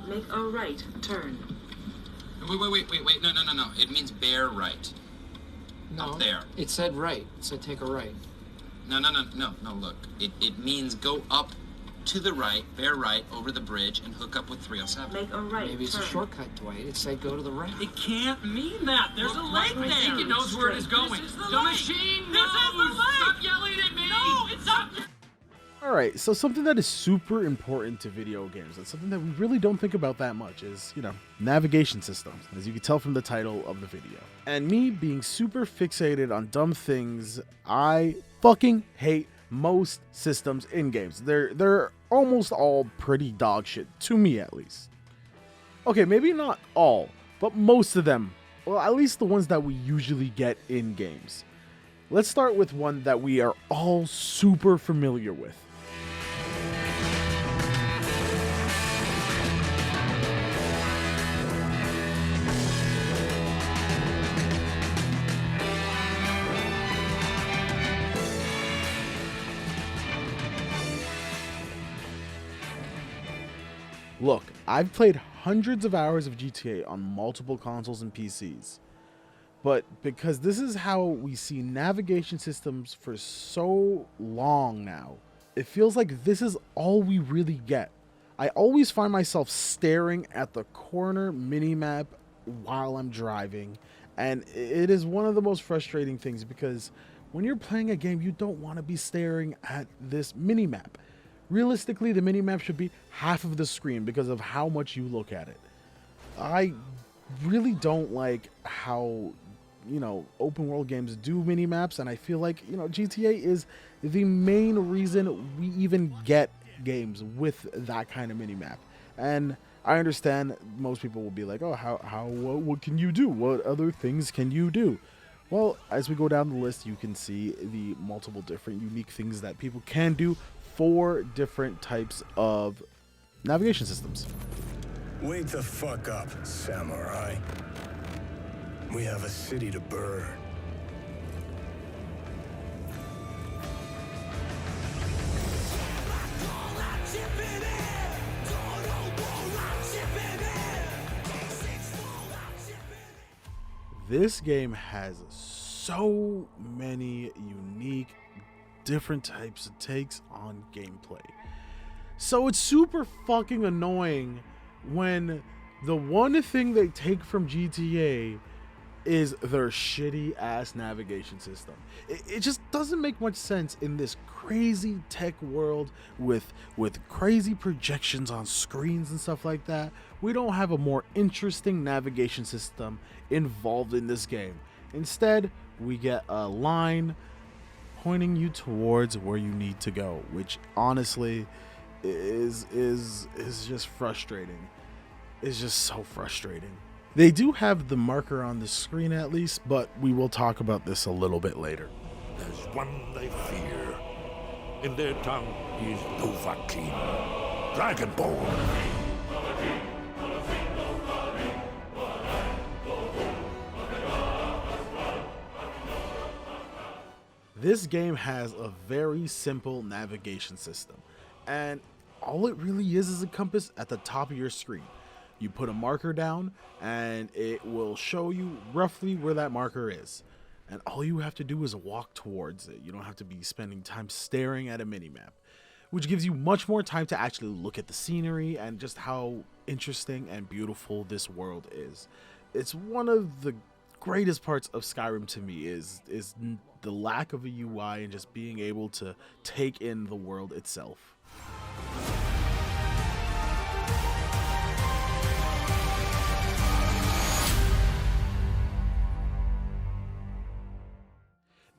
Make a right turn. Wait. No. It means bear right. No, Up there. it said right. It said take a right. No, look. It means go up to the right, bear right, over the bridge, and hook up with 307. Make a right Maybe it's turn. a shortcut, Dwight. It said go to the right. It can't mean that. There's a light there. I think it knows where it is going. This is The light. machine This knows. is the light. Stop yelling at me. No, it's not. Alright, so something that is super important to video games, and something that we really don't think about that much is, navigation systems, as you can tell from the title of the video. And me being super fixated on dumb things, I fucking hate most systems in games. They're almost all pretty dog shit, to me at least. Okay, maybe not all, but most of them. Well, at least the ones that we usually get in games. Let's start with one that we are all super familiar with. Look, I've played hundreds of hours of GTA on multiple consoles and PCs, but because this is how we see navigation systems for so long now, it feels like this is all we really get. I always find myself staring at the corner minimap while I'm driving, and it is one of the most frustrating things because when you're playing a game, you don't want to be staring at this minimap. Realistically, the minimap should be half of the screen because of how much you look at it. I really don't like how, open world games do minimaps, and I feel like, GTA is the main reason we even get games with that kind of minimap. And I understand most people will be like, oh, what can you do? What other things can you do? Well, as we go down the list, you can see the multiple different unique things that people can do for different types of navigation systems. Wake the fuck up, samurai. We have a city to burn. This game has so many unique different types of takes on gameplay. So it's super fucking annoying when the one thing they take from GTA is their shitty ass navigation system. It just doesn't make much sense in this crazy tech world with crazy projections on screens and stuff like that. We don't have a more interesting navigation system involved in this game. Instead, we get a line pointing you towards where you need to go, which honestly is just frustrating. It's just so frustrating. They do have the marker on the screen at least, but we will talk about this a little bit later. There's one they fear. In their tongue, he's Dovahkiin, Dragonborn. This game has a very simple navigation system, and all it really is a compass at the top of your screen. You put a marker down, and it will show you roughly where that marker is. And all you have to do is walk towards it. You don't have to be spending time staring at a minimap, which gives you much more time to actually look at the scenery and just how interesting and beautiful this world is. It's one of the greatest parts of Skyrim to me is the lack of a UI and just being able to take in the world itself.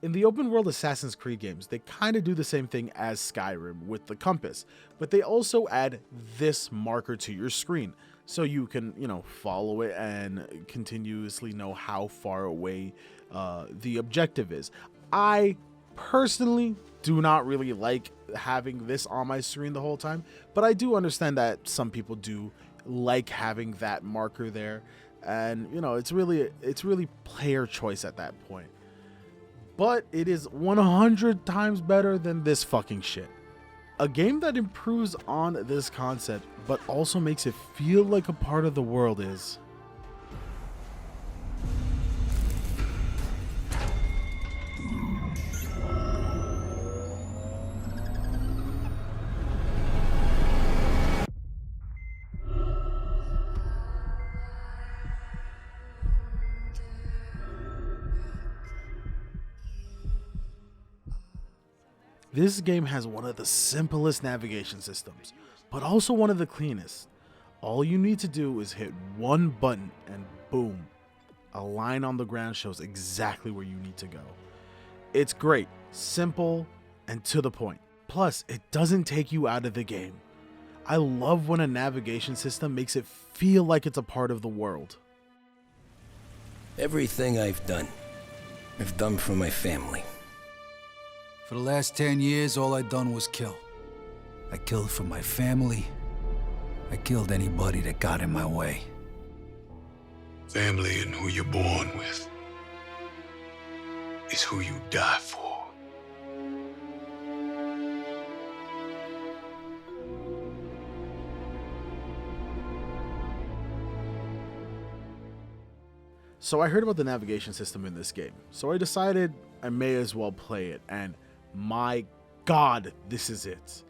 In the open world Assassin's Creed games, they kind of do the same thing as Skyrim with the compass, but they also add this marker to your screen so you can, follow it and continuously know how far away the objective is. I personally do not really like having this on my screen the whole time, but I do understand that some people do like having that marker there, and it's really player choice at that point. But it is 100 times better than this fucking shit. A game that improves on this concept, but also makes it feel like a part of the world is This game has one of the simplest navigation systems, but also one of the cleanest. All you need to do is hit one button and boom, a line on the ground shows exactly where you need to go. It's great, simple, and to the point. Plus, it doesn't take you out of the game. I love when a navigation system makes it feel like it's a part of the world. Everything I've done for my family. For the last 10 years, all I'd done was kill. I killed for my family. I killed anybody that got in my way. Family and who you're born with is who you die for. So I heard about the navigation system in this game, so I decided I may as well play it, and my god, this is it.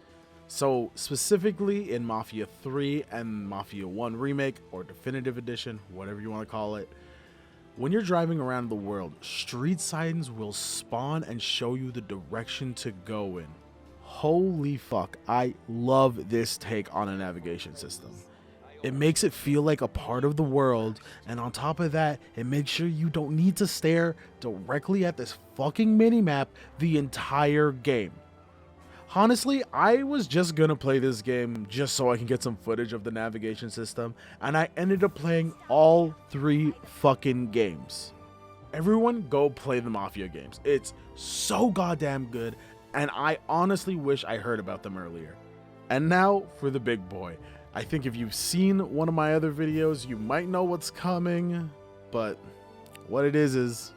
So specifically in Mafia 3 and Mafia 1 Remake, or Definitive Edition, whatever you want to call it, when you're driving around the world, street signs will spawn and show you the direction to go in. Holy fuck, I love this take on a navigation system. It makes it feel like a part of the world, and on top of that, it makes sure you don't need to stare directly at this fucking minimap the entire game. Honestly, I was just gonna play this game just so I can get some footage of the navigation system, and I ended up playing all 3 fucking games. Everyone go play the Mafia games. It's so goddamn good, and I honestly wish I heard about them earlier. And now for the big boy. I think if you've seen one of my other videos, you might know what's coming, but what it is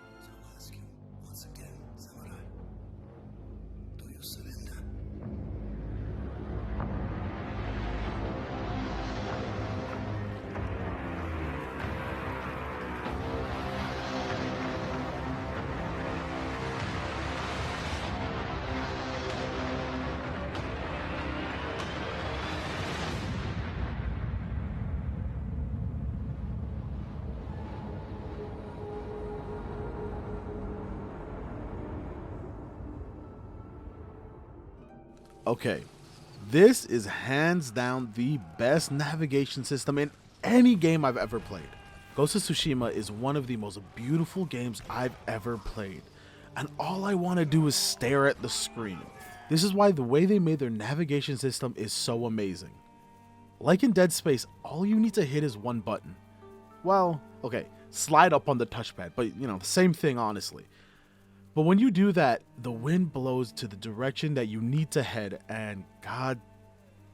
okay, this is hands down the best navigation system in any game I've ever played. Ghost of Tsushima is one of the most beautiful games I've ever played, and all I want to do is stare at the screen. This is why the way they made their navigation system is so amazing. Like in Dead Space, all you need to hit is one button. Well, okay, slide up on the touchpad, but you know, the same thing honestly. But when you do that, the wind blows to the direction that you need to head, and god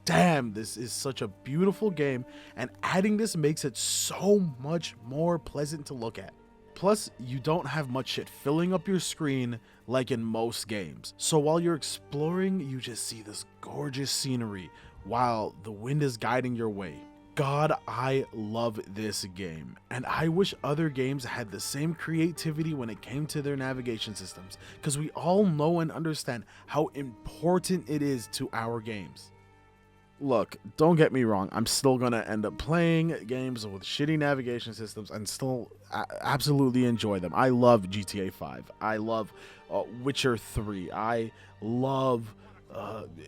damn, this is such a beautiful game, and adding this makes it so much more pleasant to look at. Plus, you don't have much shit filling up your screen like in most games. So while you're exploring, you just see this gorgeous scenery while the wind is guiding your way. God, I love this game, and I wish other games had the same creativity when it came to their navigation systems, because we all know and understand how important it is to our games. Look, don't get me wrong, I'm still gonna end up playing games with shitty navigation systems and still absolutely enjoy them. I love GTA 5, I love Witcher 3, I love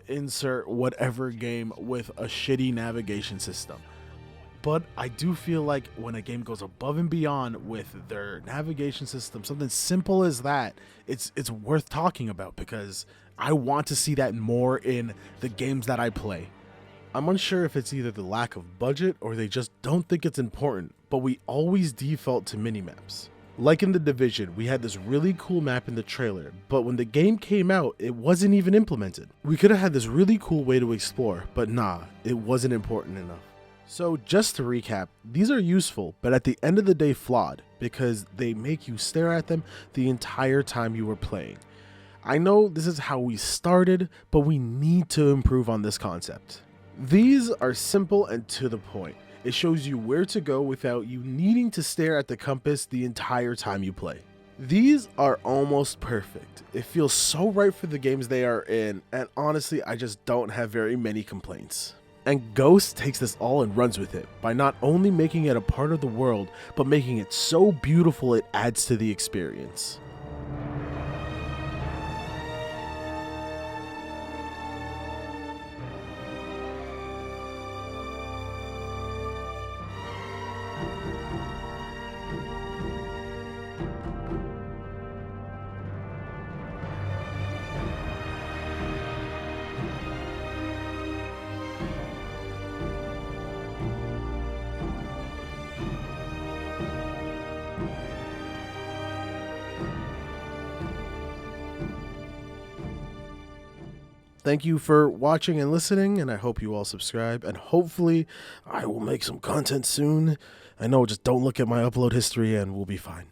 insert whatever game with a shitty navigation system. But I do feel like when a game goes above and beyond with their navigation system, something simple as that, it's worth talking about, because I want to see that more in the games that I play. I'm unsure if it's either the lack of budget or they just don't think it's important, but we always default to minimaps. Like in The Division, we had this really cool map in the trailer, but when the game came out, it wasn't even implemented. We could have had this really cool way to explore, but nah, it wasn't important enough. So just to recap, these are useful, but at the end of the day flawed, because they make you stare at them the entire time you are playing. I know this is how we started, but we need to improve on this concept. These are simple and to the point. It shows you where to go without you needing to stare at the compass the entire time you play. These are almost perfect. It feels so right for the games they are in, and honestly, I just don't have very many complaints. And Ghost takes this all and runs with it, by not only making it a part of the world, but making it so beautiful it adds to the experience. Thank you for watching and listening, and I hope you all subscribe, and hopefully I will make some content soon. I know, just don't look at my upload history and we'll be fine.